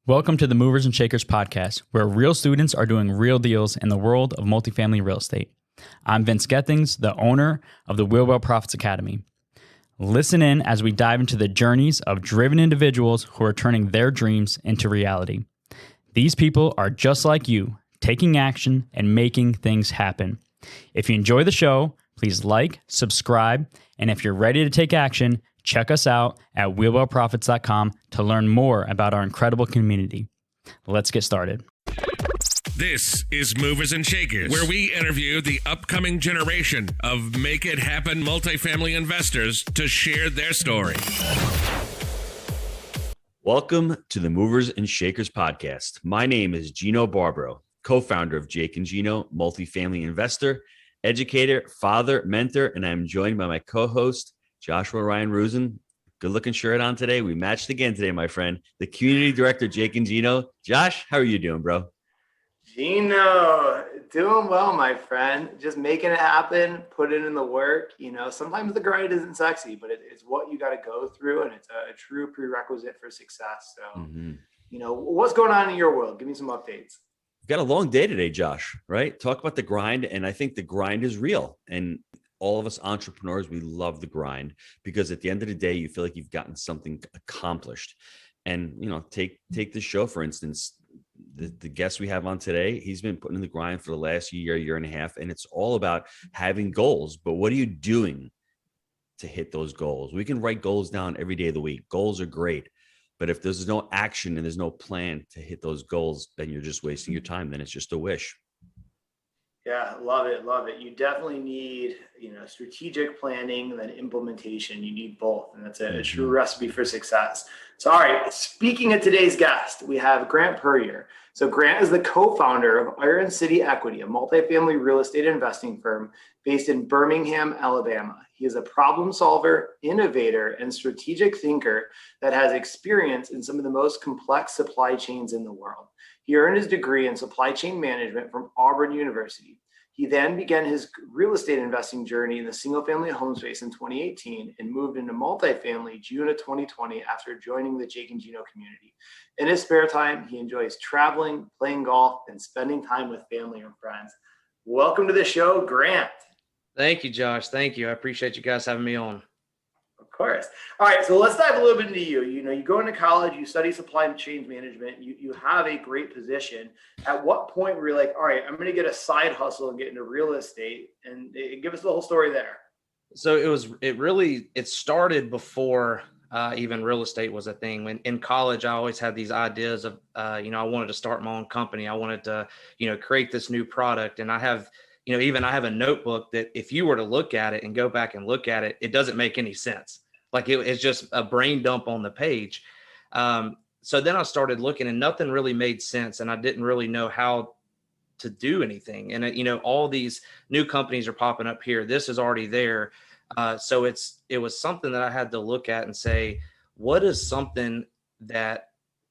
Welcome to the Movers and Shakers podcast, where real students are doing real deals in the world of multifamily real estate. I'm Vince Gethings, the owner of the Wheel Profits Academy. Listen in as we dive into the journeys of driven individuals who are turning their dreams into reality. These people are just like you, taking action and making things happen. If you enjoy the show, please like, subscribe, and if you're ready to take action, check us out at wheelwellprofits.com to learn more about our incredible community. Let's get started. This is Movers and Shakers, where we interview the upcoming generation of Make It Happen multifamily investors to share their story. Welcome to the Movers and Shakers podcast. My name is Gino Barbaro, co-founder of Jake and Gino, multifamily investor, educator, father, mentor, and I'm joined by my co-host, Joshua Ryan Rusin. Good looking shirt on today. We matched again today, my friend. The community director, Jake and Gino. Josh, how are you doing, bro? Gino, doing well, my friend. Just making it happen, putting in the work. You know, sometimes the grind isn't sexy, but it's what you got to go through, and it's a true prerequisite for success. So, You know, what's going on in your world? Give me some updates. We've got a long day today, Josh, right? Talk about the grind, and I think the grind is real. And all of us entrepreneurs, we love the grind because at the end of the day, you feel like you've gotten something accomplished. And, you know, take the show, for instance. The guest we have on today, he's been putting in the grind for the last year and a half, and it's all about having goals. But what are you doing to hit those goals? We can write goals down every day of the week. Goals are great. But if there's no action and there's no plan to hit those goals, then you're just wasting your time. Then it's just a wish. Yeah, love it. Love it. You definitely need, strategic planning and then implementation. You need both. And that's a true recipe for success. So, all right, speaking of today's guest, we have Grant Puryear. So Grant is the co-founder of Iron City Equity, a multifamily real estate investing firm based in Birmingham, Alabama. He is a problem solver, innovator, and strategic thinker that has experience in some of the most complex supply chains in the world. He earned his degree in supply chain management from Auburn University. He then began his real estate investing journey in the single-family home space in 2018 and moved into multifamily June of 2020 after joining the Jake and Gino community. In his spare time, he enjoys traveling, playing golf, and spending time with family and friends. Welcome to the show, Grant. Thank you, Josh. Thank you. I appreciate you guys having me on. Of course. All right, so let's dive a little bit into you. You go into college, you study supply chain management, you have a great position. At what point were you like, all right, I'm going to get a side hustle and get into real estate? And give us the whole story there. So it started before even real estate was a thing. When in college, I always had these ideas of, I wanted to start my own company. I wanted to, create this new product. And I have a notebook that if you were to look at it and go back and look at it, it doesn't make any sense. Like it's just a brain dump on the page. So then I started looking and nothing really made sense. And I didn't really know how to do anything. And, all these new companies are popping up here. This is already there. So it was something that I had to look at and say, what is something that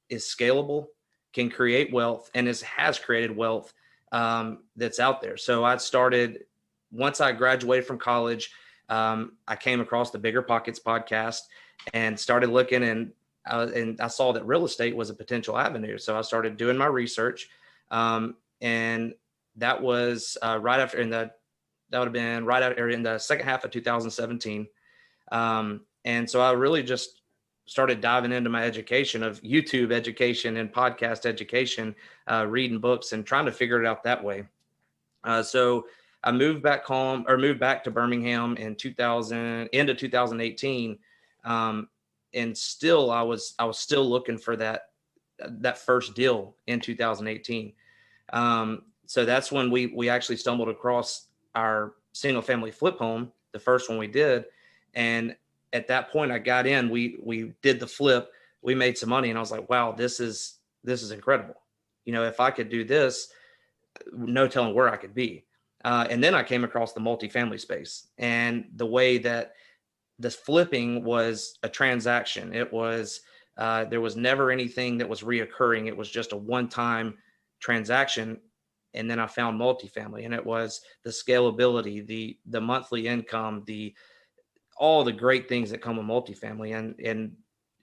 is scalable, can create wealth, and has created wealth that's out there. So I started, once I graduated from college, I came across the Bigger Pockets podcast and started looking and I saw that real estate was a potential avenue. So I started doing my research. And that was right after that would have been right after in the second half of 2017. And so I really just started diving into my education of YouTube education and podcast education, reading books and trying to figure it out that way. So I moved back to Birmingham in end of 2018. And still, I was still looking for that first deal in 2018. So that's when we actually stumbled across our single family flip home, the first one we did. And at that point I got in, we did the flip, we made some money, and I was like, wow, this is incredible. If I could do this, no telling where I could be. And then I came across the multifamily space and the way that this flipping was a transaction. It was, there was never anything that was reoccurring. It was just a one-time transaction. And then I found multifamily, and it was the scalability, the monthly income, all the great things that come with multifamily. And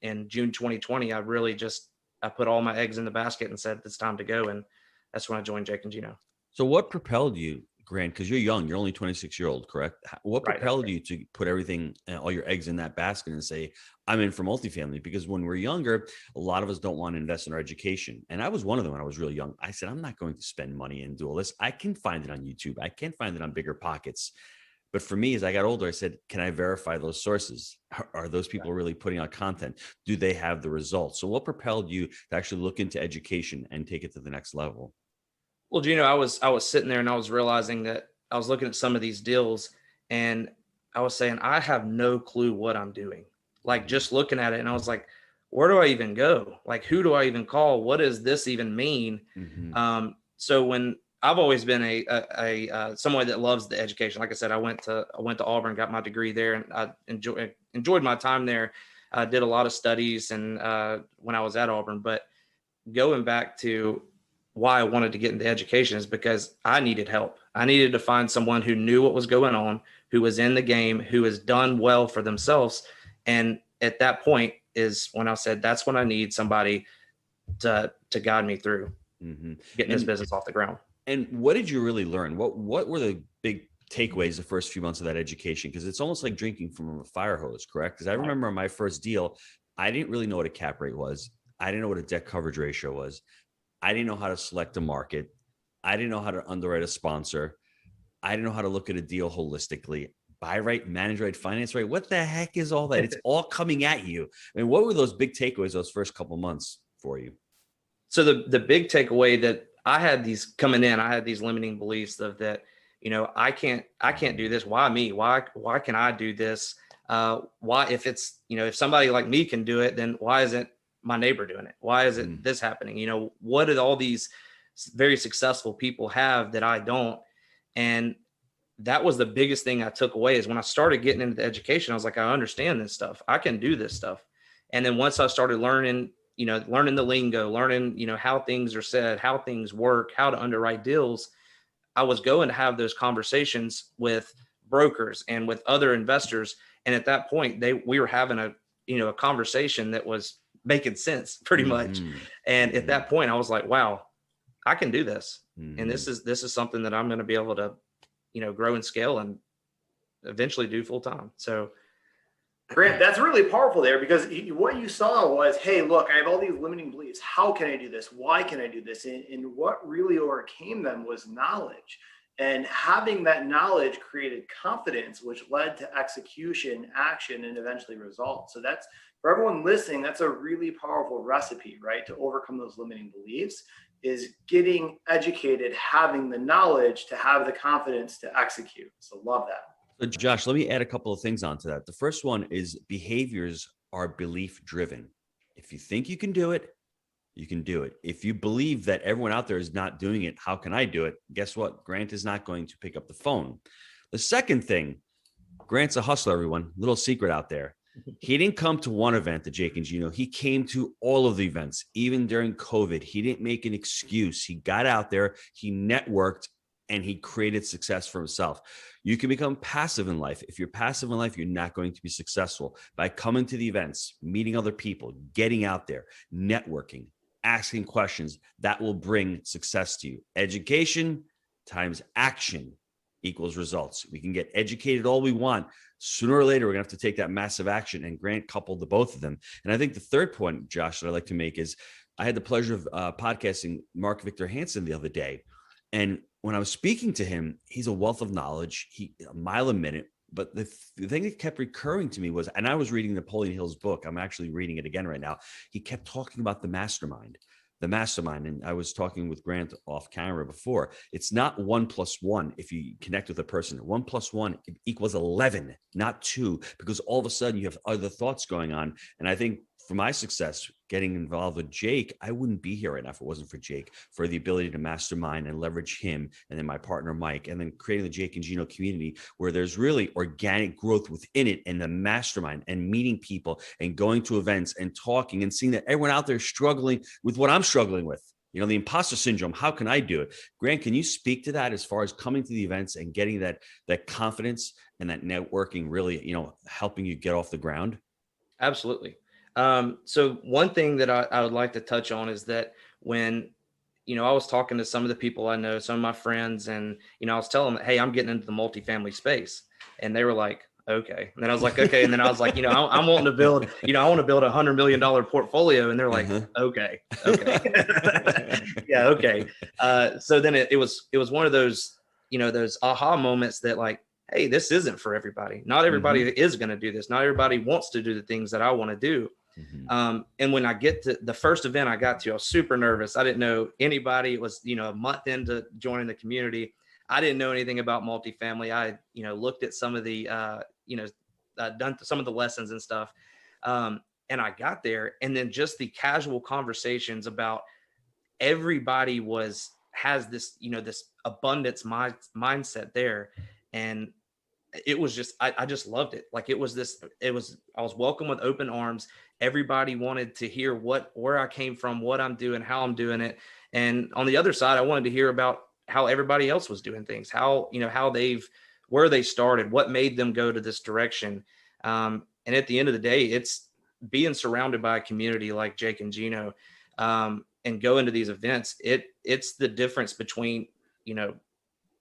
in June 2020, I really just I put all my eggs in the basket and said, it's time to go. And that's when I joined Jake and Gino. So what propelled you, Grant? Because you're young, you're only 26-year-old, correct? What Right, propelled you to put everything, all your eggs in that basket and say, I'm in for multifamily? Because when we're younger, a lot of us don't want to invest in our education. And I was one of them when I was really young. I said, I'm not going to spend money and do all this. I can find it on YouTube. I can find it on Bigger Pockets. But for me, as I got older, I said, can I verify those sources? Are those people really putting out content? Do they have the results? So what propelled you to actually look into education and take it to the next level? Well, Gino, I was sitting there and I was realizing that I was looking at some of these deals and I was saying, I have no clue what I'm doing. Like just looking at it, and I was like, where do I even go? Like, who do I even call? What does this even mean? Mm-hmm. So when I've always been a someone that loves the education. Like I said, I went to Auburn, got my degree there, and I enjoyed my time there. I did a lot of studies and when I was at Auburn. But going back to why I wanted to get into education is because I needed help. I needed to find someone who knew what was going on, who was in the game, who has done well for themselves. And at that point is when I said, that's when I need somebody to guide me through getting this business off the ground. And what did you really learn? What were the big takeaways the first few months of that education? Because it's almost like drinking from a fire hose, correct? Because I remember my first deal, I didn't really know what a cap rate was. I didn't know what a debt coverage ratio was. I didn't know how to select a market. I didn't know how to underwrite a sponsor. I didn't know how to look at a deal holistically. Buy right, manage right, finance right. What the heck is all that? It's all coming at you. I mean, what were those big takeaways those first couple months for you? So the big takeaway that I had these coming in, I had these limiting beliefs of that, you know, I can't do this. Why me? Why can I do this? Why, if it's, you know, if somebody like me can do it, then why isn't my neighbor doing it? Why is it this happening? You know, what did all these very successful people have that I don't? And that was the biggest thing I took away is when I started getting into the education, I was like, I understand this stuff. I can do this stuff. And then once I started learning the lingo, learning, you know, how things are said, how things work, how to underwrite deals, I was going to have those conversations with brokers and with other investors. And at that point, we were having a conversation that was making sense pretty much. And at that point I was like, wow, I can do this. And this is something that I'm going to be able to, you know, grow and scale and eventually do full time. So Grant, that's really powerful there, because what you saw was, hey, look, I have all these limiting beliefs. How can I do this? Why can I do this? And what really overcame them was knowledge. And having that knowledge created confidence, which led to execution, action, and eventually results. So that's, for everyone listening, that's a really powerful recipe, right? To overcome those limiting beliefs is getting educated, having the knowledge to have the confidence to execute. So love that. So Josh, let me add a couple of things onto that. The first one is behaviors are belief driven. If you think you can do it, you can do it. If you believe that everyone out there is not doing it, how can I do it? Guess what? Grant is not going to pick up the phone. The second thing, Grant's a hustler, everyone. Little secret out there. He didn't come to one event at Jake and Gino. He came to all of the events, even during COVID. He didn't make an excuse. He got out there, he networked, and he created success for himself. You can become passive in life. If you're passive in life, you're not going to be successful. By coming to the events, meeting other people, getting out there, networking, asking questions, that will bring success to you. Education times action equals results. We can get educated all we want. Sooner or later, we're going to have to take that massive action, and Grant coupled the both of them. And I think the third point, Josh, that I'd like to make is I had the pleasure of podcasting Mark Victor Hansen the other day. And when I was speaking to him, he's a wealth of knowledge. He a mile a minute. But the thing that kept recurring to me was, and I was reading Napoleon Hill's book. I'm actually reading it again right now. He kept talking about the mastermind. And I was talking with Grant off camera before. It's not 1 + 1. If you connect with a person, 1 + 1 equals 11, not 2, because all of a sudden you have other thoughts going on. And I think for my success, getting involved with Jake, I wouldn't be here right now if it wasn't for Jake, for the ability to mastermind and leverage him, and then my partner, Mike, and then creating the Jake and Gino community where there's really organic growth within it, and the mastermind and meeting people and going to events and talking and seeing that everyone out there is struggling with what I'm struggling with. You know, the imposter syndrome. How can I do it? Grant, can you speak to that as far as coming to the events and getting that confidence and that networking really, you know, helping you get off the ground? Absolutely. So one thing that I would like to touch on is that when, I was talking to some of the people I know, some of my friends, and, I was telling them, hey, I'm getting into the multifamily space. And they were like, okay. And then I was like, okay. And then I was like, I'm wanting to build, I want to build $100 million portfolio. And they're like, okay. Yeah. Okay. So then it was one of those, those aha moments that like, hey, this isn't for everybody. Not everybody is going to do this. Not everybody wants to do the things that I want to do. And when I get to the first event I got to, I was super nervous. I didn't know anybody. It was, a month into joining the community. I didn't know anything about multifamily. I, looked at some of the, done some of the lessons and stuff. And I got there, and then just the casual conversations about everybody has this, this abundance mindset there. And it was just, I just loved it. Like I was welcome with open arms. Everybody wanted to hear where I came from, what I'm doing, how I'm doing it. And on the other side, I wanted to hear about how everybody else was doing things, how where they started, what made them go to this direction. And at the end of the day, it's being surrounded by a community like Jake and Gino, and go into these events. It's the difference between,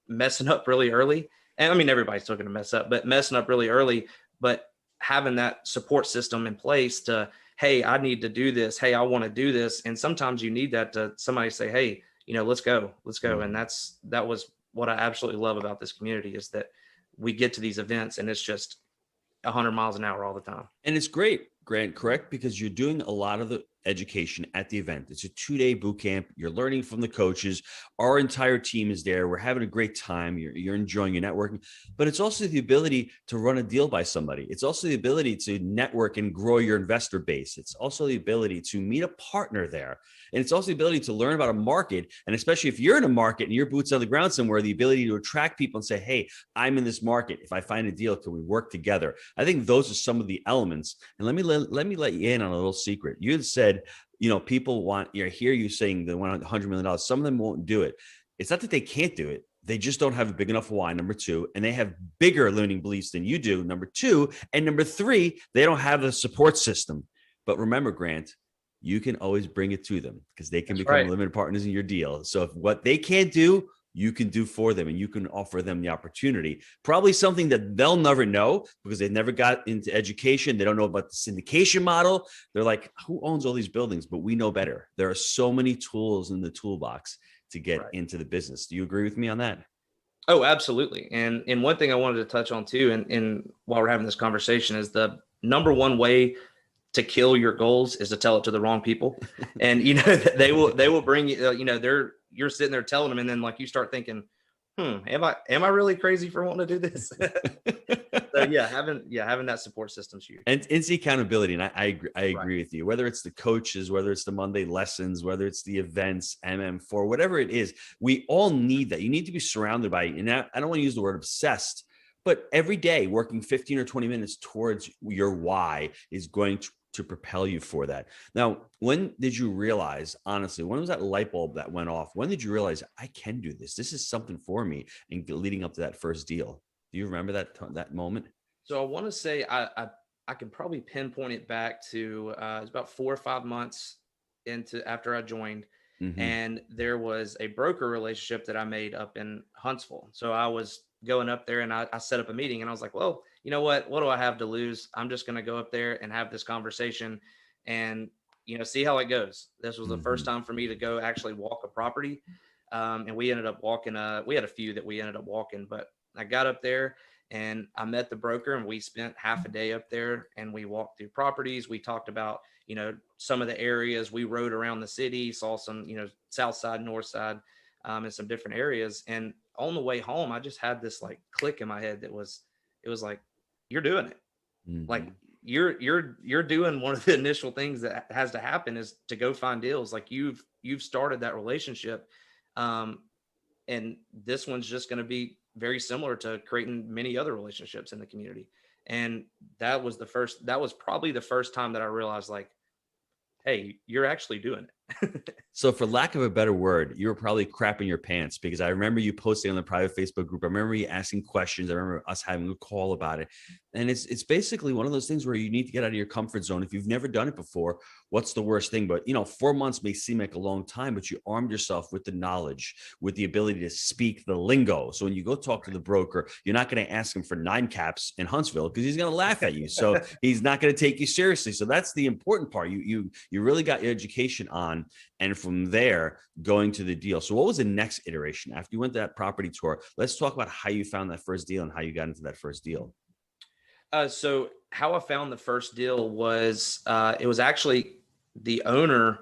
messing up really early. And I mean, everybody's still going to mess up, but messing up really early, but having that support system in place to, hey, I need to do this. Hey, I want to do this. And sometimes you need that to somebody say, hey, let's go. And that was what I absolutely love about this community, is that we get to these events and it's just 100 miles an hour all the time. And it's great, Grant, correct? Because you're doing a lot of the education at the event. It's a 2-day boot camp. You're learning from the coaches. Our entire team is there. We're having a great time. You're enjoying your networking, but it's also the ability to run a deal by somebody. It's also the ability to network and grow your investor base. It's also the ability to meet a partner there. And it's also the ability to learn about a market. And especially if you're in a market and your boots on the ground somewhere, the ability to attract people and say, hey, I'm in this market. If I find a deal, can we work together? I think those are some of the elements. And let me let you in on a little secret. You had said, people hear you saying they want $100 million. Some of them won't do it. It's not that they can't do it. They just don't have a big enough why, number two, and they have bigger limiting beliefs than you do, number two, and number three, they don't have a support system. But remember, Grant, you can always bring it to them because they can become limited partners in your deal. So if what they can't do, you can do for them, and you can offer them the opportunity, probably something that they'll never know because they never got into education. They don't know about the syndication model. They're like, who owns all these buildings? But we know better. There are so many tools in the toolbox to get into the business. Do you agree with me on that? Oh, absolutely. And one thing I wanted to touch on too, and while we're having this conversation, is the number one way to kill your goals is to tell it to the wrong people. And, they will bring you, you're sitting there telling them, and then like you start thinking, am I really crazy for wanting to do this? So having that support system's huge. And it's the accountability. And I agree with you, whether it's the coaches, whether it's the Monday lessons, whether it's the events, MM4, whatever it is, we all need that. You need to be surrounded by, and I don't want to use the word obsessed, but every day working 15 or 20 minutes towards your why is going to propel you for that. Now, when did you realize, honestly, when was that light bulb that went off? When did you realize I can do this? This is something for me, and leading up to that first deal? Do you remember that moment? So I want to say I can probably pinpoint it back to it's about 4 or 5 months after I joined. And there was a broker relationship that I made up in Huntsville. So I was going up there, and I set up a meeting, and I was like, well, you know what do I have to lose? I'm just going to go up there and have this conversation and, see how it goes. This was the first time for me to go actually walk a property. And we ended up walking, we had a few that we ended up walking, but I got up there and I met the broker, and we spent half a day up there, and we walked through properties. We talked about, some of the areas. We rode around the city, saw some, south side, north side, and some different areas. And on the way home, I just had this like click in my head it was like, you're doing it. Like you're doing one of the initial things that has to happen is to go find deals. Like you've started that relationship. And this one's just going to be very similar to creating many other relationships in the community. And that was probably the first time that I realized, like, hey, you're actually doing So for lack of a better word, you were probably crapping your pants, because I remember you posting on the private Facebook group. I remember you asking questions. I remember us having a call about it. And it's basically one of those things where you need to get out of your comfort zone. If you've never done it before, what's the worst thing? But 4 months may seem like a long time, but you armed yourself with the knowledge, with the ability to speak the lingo. So when you go talk to the broker, you're not going to ask him for 9 caps in Huntsville, because he's going to laugh at you. So he's not going to take you seriously. So that's the important part. You really got your education on. And from there, going to the deal. So what was the next iteration after you went to that property tour? Let's talk about how you found that first deal and how you got into that first deal. So how I found the first deal was, it was actually the owner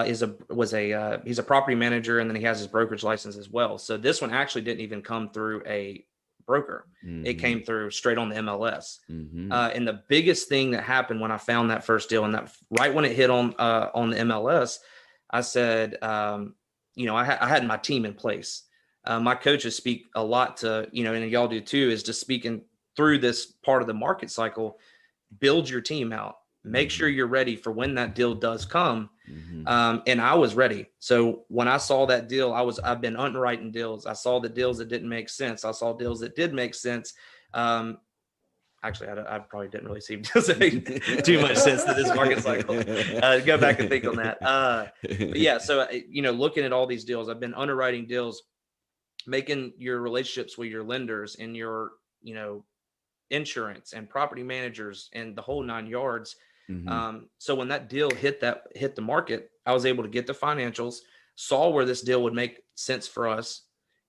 he's a property manager, and then he has his brokerage license as well. So this one actually didn't even come through a broker. Mm-hmm. It came through straight on the MLS. Mm-hmm. And the biggest thing that happened when I found that first deal, and that right when it hit on the MLS, I said, I had my team in place. My coaches speak a lot to, and y'all do too, is just speaking through this part of the market cycle. Build your team out. Make sure you're ready for when that deal does come. Mm-hmm. And I was ready. So when I saw that deal, I've been underwriting deals. I saw the deals that didn't make sense. I saw deals that did make sense. Actually, I probably didn't really see deals that made too much sense to this market cycle. Go back and think on that. But yeah, so, looking at all these deals, I've been underwriting deals, making your relationships with your lenders and your, insurance and property managers and the whole 9 yards. Mm-hmm. So when that deal hit the market, I was able to get the financials, saw where this deal would make sense for us.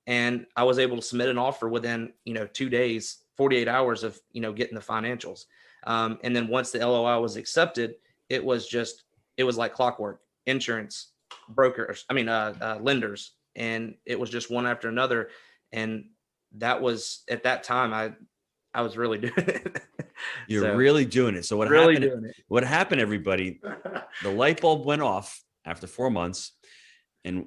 And I was able to submit an offer within, 2 days, 48 hours of, getting the financials. And then once the LOI was accepted, it was like clockwork. Insurance, brokers, lenders. And it was just one after another. And that was, at that time, I was really doing it. You're really doing it. So what happened, everybody, the light bulb went off after 4 months. And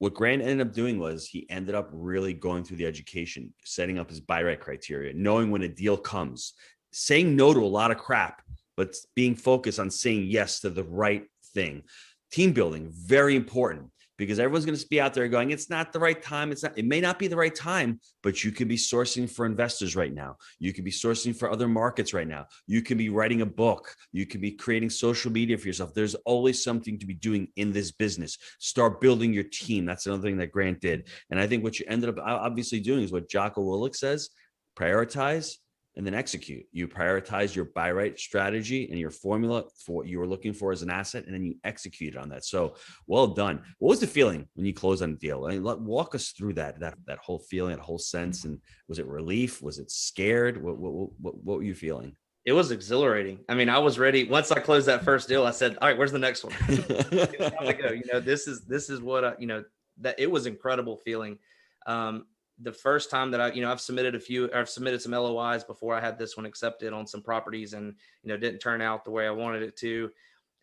what Grant ended up doing was he ended up really going through the education, setting up his buy right criteria, knowing when a deal comes, saying no to a lot of crap, but being focused on saying yes to the right thing. Team building, very important, because everyone's going to be out there going, it's not the right time. It may not be the right time, but you could be sourcing for investors right now. You could be sourcing for other markets right now. You could be writing a book. You could be creating social media for yourself. There's always something to be doing in this business. Start building your team. That's another thing that Grant did. And I think what you ended up obviously doing is what Jocko Willink says: prioritize and then execute. You prioritize your buy right strategy and your formula for what you were looking for as an asset, and then you execute on that. So well done. What was the feeling when you closed on the deal? Walk us through that whole feeling, that whole sense. And was it relief? Was it scared? What were you feeling? It was exhilarating. I was ready. Once I closed that first deal, I said, all right, where's the next one? It's time to go. This is what that it was incredible feeling. The first time that I've submitted some LOIs before I had this one accepted on some properties, and, didn't turn out the way I wanted it to.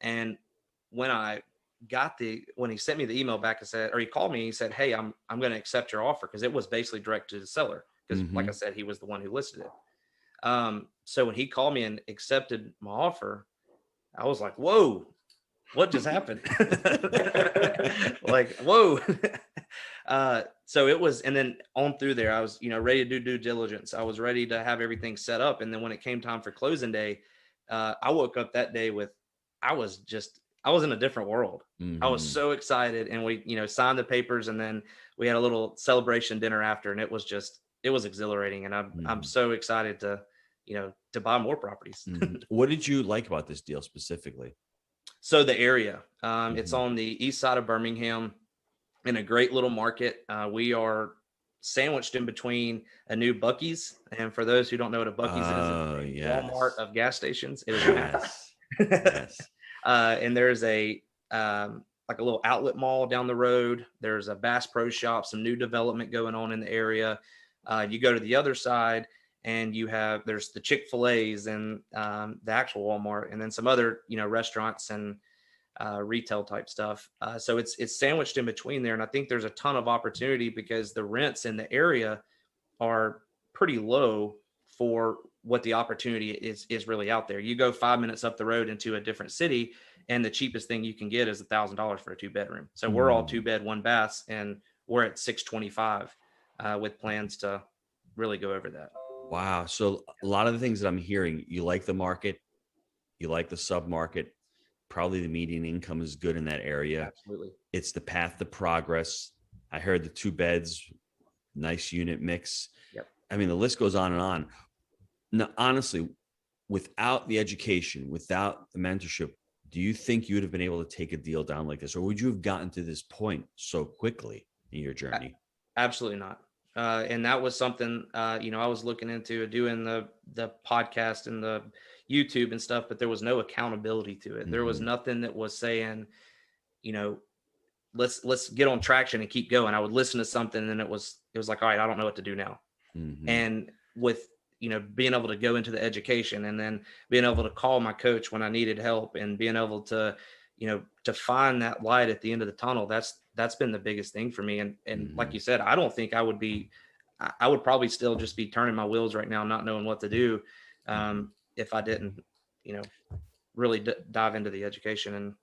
And when when he sent me the email back, he called me and he said, hey, I'm going to accept your offer. Cause it was basically direct to the seller. Cause like I said, he was the one who listed it. So when he called me and accepted my offer, I was like, whoa, what just happened? Like, whoa. So it was, and then on through there, I was, ready to do due diligence. I was ready to have everything set up. And then when it came time for closing day, I woke up that day I was in a different world. Mm-hmm. I was so excited, and we, signed the papers, and then we had a little celebration dinner after, and it was exhilarating. And I'm so excited to buy more properties. Mm-hmm. What did you like about this deal specifically? So the area, it's on the east side of Birmingham, in a great little market. We are sandwiched in between a new Buc-ee's. And for those who don't know what a Buc-ee's is, it's a Walmart of gas stations. It is yes. And there's a little outlet mall down the road. There's a Bass Pro Shop, some new development going on in the area. You go to the other side, and there's the Chick-fil-A's and the actual Walmart, and then some other, restaurants and retail type stuff. So it's sandwiched in between there. And I think there's a ton of opportunity because the rents in the area are pretty low for what the opportunity is really out there. You go 5 minutes up the road into a different city, and the cheapest thing you can get is $1,000 for a 2-bedroom. So we're all 2-bed, 1-bath, and we're at $625 with plans to really go over that. Wow. So a lot of the things that I'm hearing, you like the market, you like the submarket, probably the median income is good in that area. Absolutely. It's the path to progress. I heard the 2 beds, nice unit mix. Yep. I mean, the list goes on and on. Now, honestly, without the education, without the mentorship, do you think you would have been able to take a deal down like this, or would you have gotten to this point so quickly in your journey? Absolutely not. And that was something, I was looking into doing the podcast and the YouTube and stuff, but there was no accountability to it. There was nothing that was saying, let's get on traction and keep going. I would listen to something and it was like, all right, I don't know what to do now. And with, being able to go into the education and then being able to call my coach when I needed help and being able to, to find that light at the end of the tunnel, that's been the biggest thing for me. And like you said, I don't think I would probably still just be turning my wheels right now, not knowing what to do. If I didn't, really dive into the education and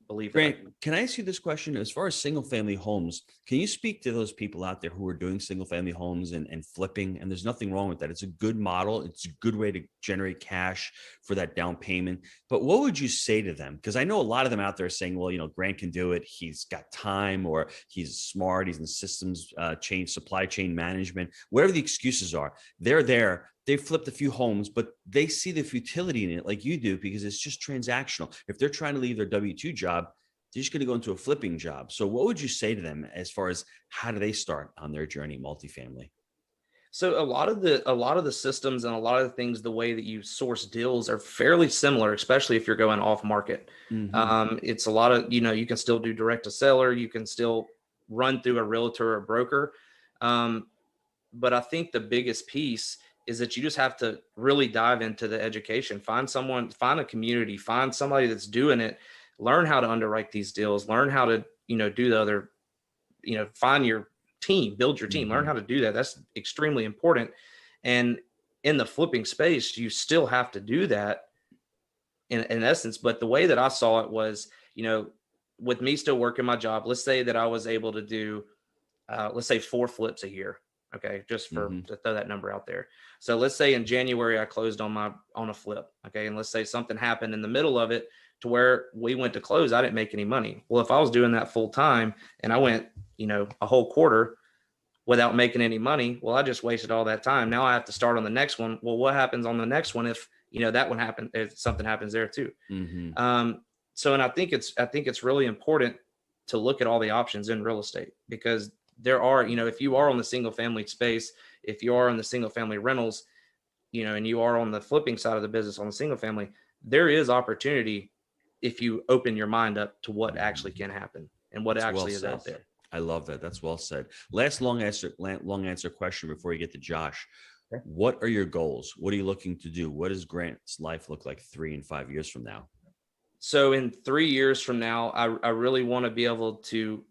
believe. Grant, can I ask you this question? As far as single family homes, can you speak to those people out there who are doing single family homes and flipping? And there's nothing wrong with that. It's a good model. It's a good way to generate cash for that down payment. But what would you say to them? Because I know a lot of them out there are saying, well, Grant can do it. He's got time, or he's smart. He's in systems supply chain management, whatever the excuses are. They're there. They've flipped a few homes, but they see the futility in it like you do, because it's just transactional. If they're trying to leave their W-2 job, they're just going to go into a flipping job. So what would you say to them as far as how do they start on their journey multifamily? So a lot of the systems and a lot of the things, the way that you source deals are fairly similar, especially if you're going off market. It's a lot of, you can still do direct to seller. You can still run through a realtor or broker. But I think the biggest piece is that you just have to really dive into the education, find a community, find somebody that's doing it, learn how to underwrite these deals, learn how to, do the other, find your team, build your team, learn how to do that. That's extremely important. And in the flipping space, you still have to do that in essence. But the way that I saw it was, with me still working my job, let's say that I was able to do, let's say 4 flips a year. Okay. Just to throw that number out there. So let's say in January, I closed on a flip. Okay. And let's say something happened in the middle of it to where we went to close. I didn't make any money. Well, if I was doing that full time and I went, a whole quarter without making any money, well, I just wasted all that time. Now I have to start on the next one. Well, what happens on the next one if, that one happened, if something happens there too? So, and I think it's really important to look at all the options in real estate, because there are, if you are on the single family space, if you are in the single family rentals, and you are on the flipping side of the business on the single family, there is opportunity if you open your mind up to what actually can happen and what actually is out there. I love that. That's well said. Last long answer question before we get to Josh. Okay. What are your goals? What are you looking to do? What does Grant's life look like 3 and 5 years from now? So in 3 years from now, I really want to be able to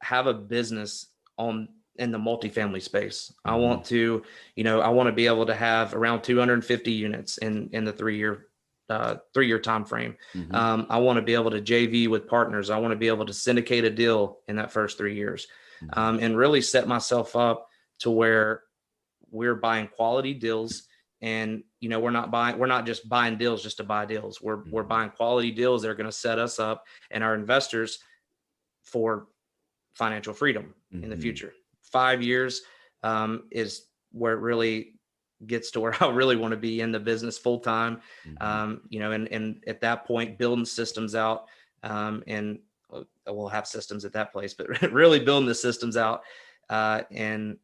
have a business in the multifamily space. I want to, I want to be able to have around 250 units in the 3-year time frame. I want to be able to JV with partners. I want to be able to syndicate a deal in that first 3 years, and really set myself up to where we're buying quality deals. And, we're not just buying deals just to buy deals. We're buying quality deals that are going to set us up and our investors for financial freedom in the future. 5 years is where it really gets to where I really want to be in the business full time. And at that point, building systems out, and we'll have systems at that place, but really building the systems out, and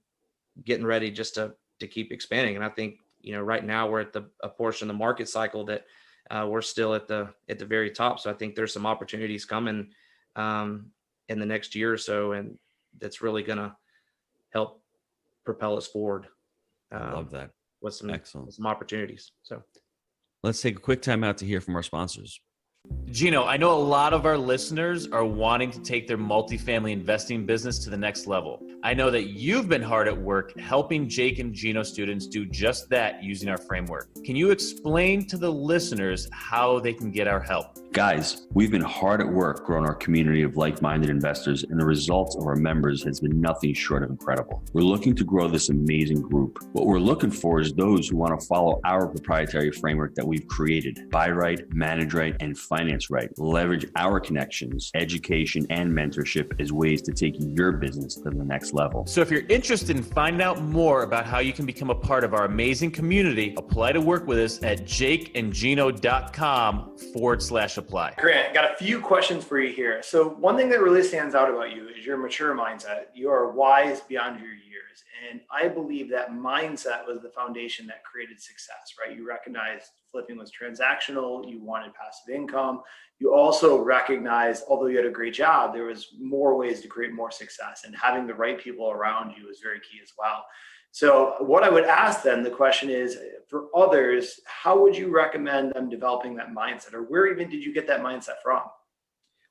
getting ready just to keep expanding. And I think, right now we're at a portion of the market cycle that we're still at the very top. So I think there's some opportunities coming in the next year or so, and that's really going to help propel us forward. I love that. With some excellent, some opportunities. So let's take a quick time out to hear from our sponsors. Gino, I know a lot of our listeners are wanting to take their multifamily investing business to the next level. I know that you've been hard at work helping Jake and Gino students do just that using our framework. Can you explain to the listeners how they can get our help? Guys, we've been hard at work growing our community of like-minded investors, and the results of our members has been nothing short of incredible. We're looking to grow this amazing group. What we're looking for is those who want to follow our proprietary framework that we've created. Buy right, manage right, and finance right. Leverage our connections, education, and mentorship as ways to take your business to the next level. So if you're interested in finding out more about how you can become a part of our amazing community, apply to work with us at jakeandgino.com/apply. Grant, got a few questions for you here. So one thing that really stands out about you is your mature mindset. You are wise beyond your years. And I believe that mindset was the foundation that created success, right? You recognized flipping was transactional. You wanted passive income. You also recognized, although you had a great job, there was more ways to create more success, and having the right people around you is very key as well. So what I would ask then, the question is, for others, how would you recommend them developing that mindset, or where even did you get that mindset from?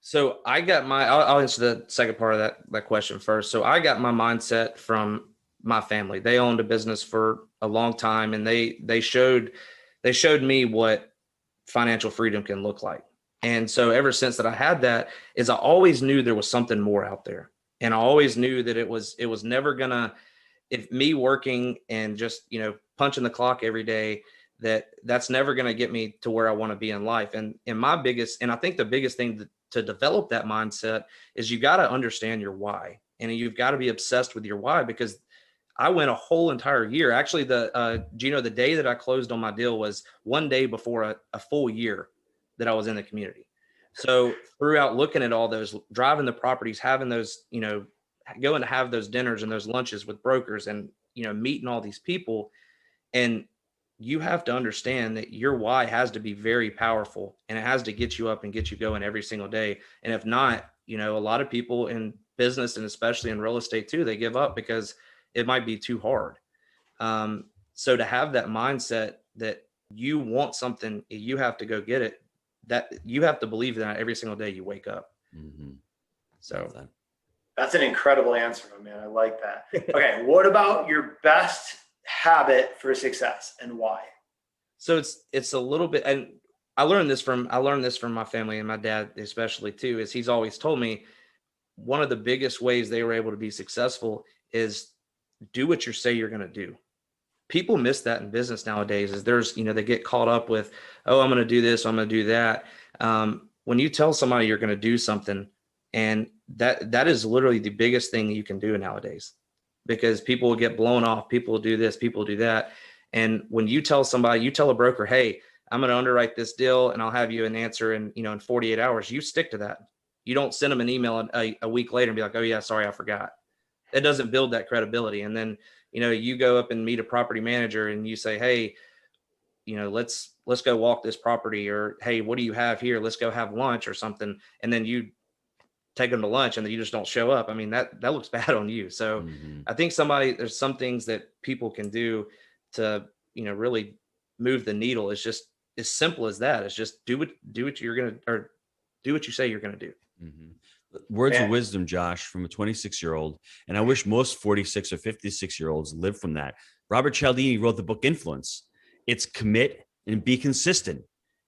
So I got I'll answer the second part of that question first. So I got my mindset from my family. They owned a business for a long time, and they showed me what financial freedom can look like. And so ever since that I had that, is I always knew there was something more out there. And I always knew that it was never gonna, if me working and just, punching the clock every day, that's never going to get me to where I want to be in life. And I think the biggest thing to develop that mindset is you got to understand your why, and you've got to be obsessed with your why, because I went a whole entire year. Actually, Gino, the day that I closed on my deal was one day before a full year that I was in the community. So throughout looking at all those, driving the properties, having those, going to have those dinners and those lunches with brokers, and, meeting all these people. And you have to understand that your why has to be very powerful, and it has to get you up and get you going every single day. And if not, a lot of people in business, and especially in real estate too, they give up because it might be too hard. So to have that mindset that you want something, you have to go get it, that you have to believe that every single day you wake up. Mm-hmm. So that's an incredible answer, man. I like that. Okay. What about your best habit for success, and why? So it's a little bit, and I learned this from my family, and my dad especially too, is he's always told me one of the biggest ways they were able to be successful is do what you say you're going to do. People miss that in business nowadays, is they get caught up with, oh, I'm going to do this, I'm going to do that. When you tell somebody you're going to do something, and that is literally the biggest thing you can do nowadays, because people will get blown off. People will do this, people will do that. And when you tell a broker, hey, I'm going to underwrite this deal and I'll have you an answer in 48 hours, you stick to that. You don't send them an email a week later and be like, oh yeah, sorry, I forgot. It doesn't build that credibility. And then, you go up and meet a property manager and you say, hey, let's go walk this property, or, hey, what do you have here? Let's go have lunch or something. And then you take them to lunch and then you just don't show up. I mean, that looks bad on you. So I think there's some things that people can do to, really move the needle. It's just as simple as that. It's just do what you're going to, or do what you say you're going to do. Mm-hmm. Words of wisdom, Josh, from a 26-year-old. And I wish most 46 or 56-year-olds lived from that. Robert Cialdini wrote the book Influence. It's commit and be consistent.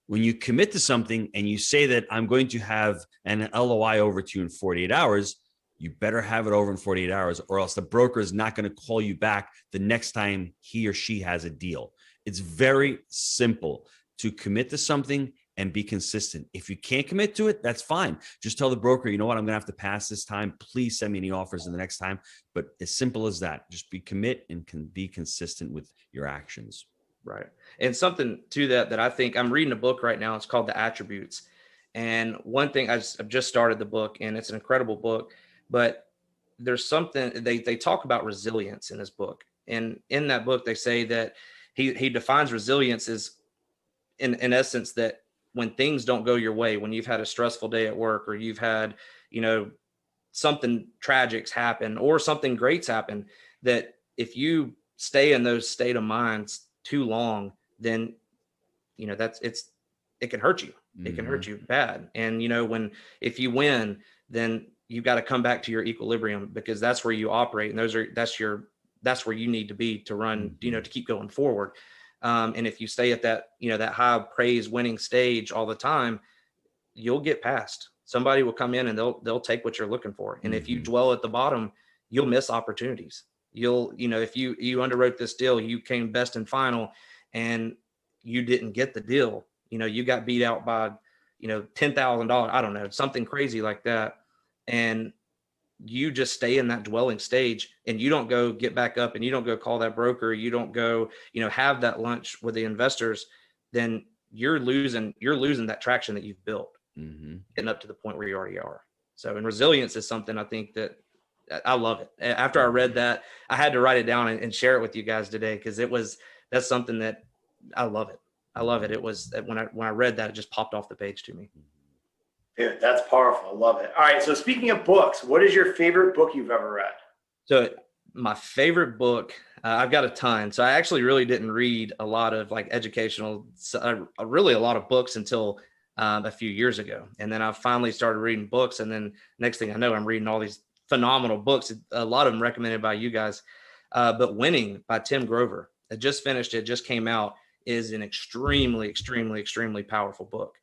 When you commit to something and you say that I'm going to have an LOI over to you in 48 hours, you better have it over in 48 hours, or else the broker is not going to call you back the next time he or she has a deal. It's very simple to commit to something and be consistent. If you can't commit to it, that's fine. Just tell the broker, you know what, I'm going to have to pass this time. Please send me any offers in the next time. But as simple as that, just commit and can be consistent with your actions. Right. And something to that I think, I'm reading a book right now. It's called The Attributes. And one thing, I've just started the book, and it's an incredible book, but there's something, they talk about resilience in this book. And in that book, they say that he defines resilience as in essence that when things don't go your way, when you've had a stressful day at work, or you've had, something tragic's happen or something great's happen, that if you stay in those state of minds too long, then, it can hurt you. It can hurt you bad. And, you know, if you win, then you've got to come back to your equilibrium, because that's where you operate. And that's where you need to be to run, you know, to keep going forward. And if you stay at that, you know, that high praise winning stage all the time, you'll get passed. Somebody will come in and they'll take what you're looking for. And if you dwell at the bottom, you'll miss opportunities. You know, if you underwrote this deal, you came best and final and you didn't get the deal, you know, you got beat out by, you know, $10,000, I don't know, something crazy like that. And you just stay in that dwelling stage and you don't go get back up and you don't go call that broker. You don't go, you know, have that lunch with the investors, then you're losing that traction that you've built, getting up to the point where you already are. So, and resilience is something I think that I love it. After I read that, I had to write it down and share it with you guys today, because that's something that I love it. I love it. It was when I read that, it just popped off the page to me. Dude, that's powerful. I love it. All right. So speaking of books, what is your favorite book you've ever read? So my favorite book, I've got a ton. So I actually really didn't read a lot of like educational, really a lot of books until a few years ago. And then I finally started reading books. And then next thing I know, I'm reading all these phenomenal books. A lot of them recommended by you guys. But Winning by Tim Grover, I just finished it, just came out, is an extremely, extremely, extremely powerful book.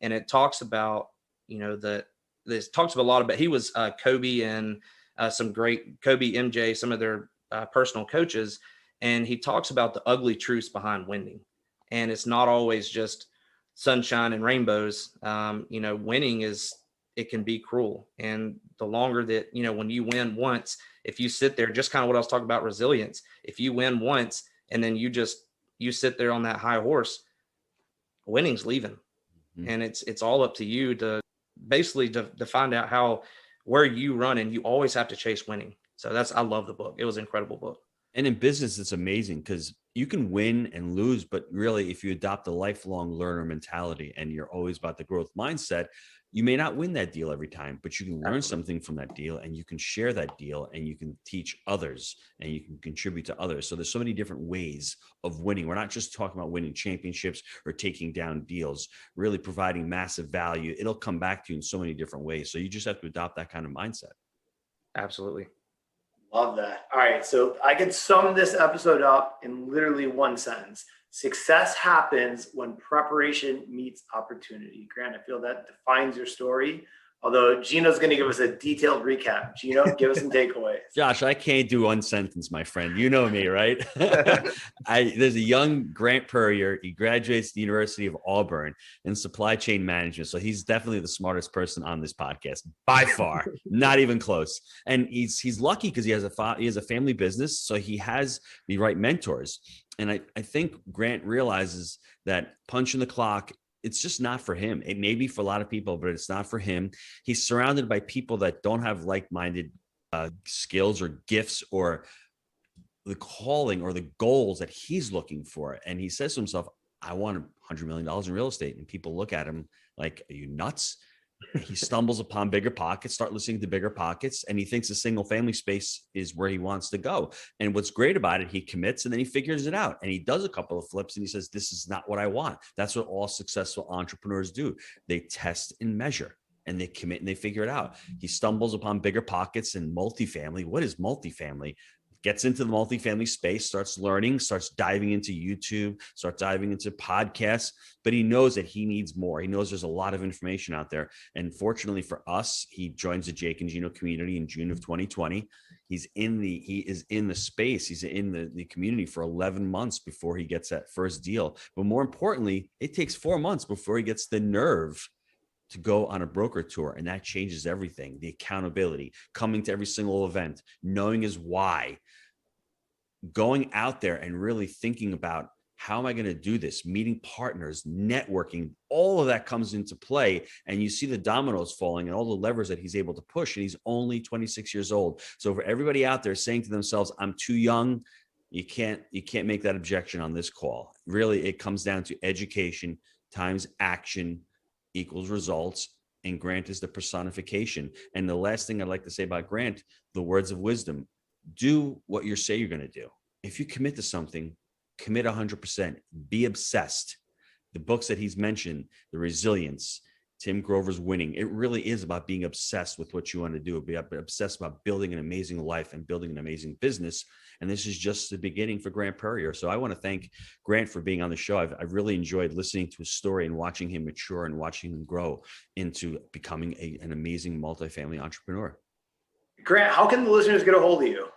And it talks about, you know, this talks about a lot about, he was Kobe and some great Kobe, MJ, some of their personal coaches. And he talks about the ugly truths behind winning. And it's not always just sunshine and rainbows. You know, winning it can be cruel. And the longer that, you know, when you win once, if you sit there, just kind of what I was talking about, resilience, if you win once and then you sit there on that high horse, winning's leaving. And it's all up to you to basically to find out where you run, and you always have to chase winning. So I love the book. It was an incredible book. And in business, it's amazing because you can win and lose, but really if you adopt a lifelong learner mentality and you're always about the growth mindset, you may not win that deal every time, but you can learn something from that deal and you can share that deal and you can teach others and you can contribute to others. So there's so many different ways of winning. We're not just talking about winning championships or taking down deals, really providing massive value. It'll come back to you in so many different ways. So you just have to adopt that kind of mindset. Absolutely. Love that. All right. So I could sum this episode up in literally one sentence. Success happens when preparation meets opportunity. Grant, I feel that defines your story. Although Gino's going to give us a detailed recap. Gino, give us some takeaways. Josh, I can't do one sentence, my friend. You know me, right? There's a young Grant Puryear. He graduates the University of Auburn in supply chain management. So he's definitely the smartest person on this podcast by far, not even close. And he's lucky because he has a family business. So he has the right mentors. And I think Grant realizes that punching the clock, it's just not for him. It may be for a lot of people, but it's not for him. He's surrounded by people that don't have like-minded skills or gifts or the calling or the goals that he's looking for. And he says to himself, I want $100 million in real estate. And people look at him like, are you nuts? He stumbles upon Bigger Pockets, start listening to Bigger Pockets, and he thinks the single family space is where he wants to go. And what's great about it, he commits and then he figures it out and he does a couple of flips and he says, this is not what I want. That's what all successful entrepreneurs do. They test and measure and they commit and they figure it out. He stumbles upon Bigger Pockets and multifamily. What is multifamily? Gets into the multifamily space, starts learning, starts diving into YouTube, starts diving into podcasts, but he knows that he needs more. He knows there's a lot of information out there. And fortunately for us, he joins the Jake and Gino community in June of 2020. He is in the space. He's in the community for 11 months before he gets that first deal. But more importantly, it takes 4 months before he gets the nerve to go on a broker tour. And that changes everything. The accountability, coming to every single event, knowing his why, going out there and really thinking about how am I going to do this, meeting partners, networking, all of that comes into play. And you see the dominoes falling and all the levers that he's able to push. And he's only 26 years old. So for everybody out there saying to themselves, I'm too young, you can't make that objection on this call. Really, it comes down to education times action equals results. And Grant is the personification. And the last thing I'd like to say about Grant, the words of wisdom, do what you say you're going to do. If you commit to something, commit 100%, be obsessed. the books that he's mentioned, the resilience, Tim Grover's Winning, it really is about being obsessed with what you want to do, be obsessed about building an amazing life and building an amazing business. And this is just the beginning for Grant Puryear. So I want to thank Grant for being on the show. I've really enjoyed listening to his story and watching him mature and watching him grow into becoming an amazing multifamily entrepreneur. Grant, how can the listeners get a hold of you?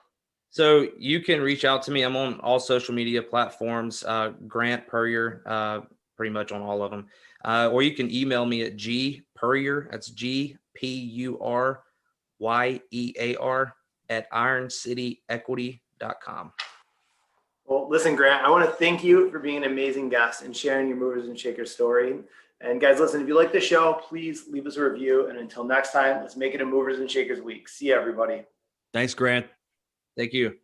So you can reach out to me. I'm on all social media platforms, Grant Puryear, pretty much on all of them. Or you can email me at gpuryear, that's GPURYEAR at ironcityequity.com. Well, listen, Grant, I want to thank you for being an amazing guest and sharing your movers and shakers story. And guys, listen, if you like the show, please leave us a review. And until next time, let's make it a movers and shakers week. See you, everybody. Thanks, Grant. Thank you.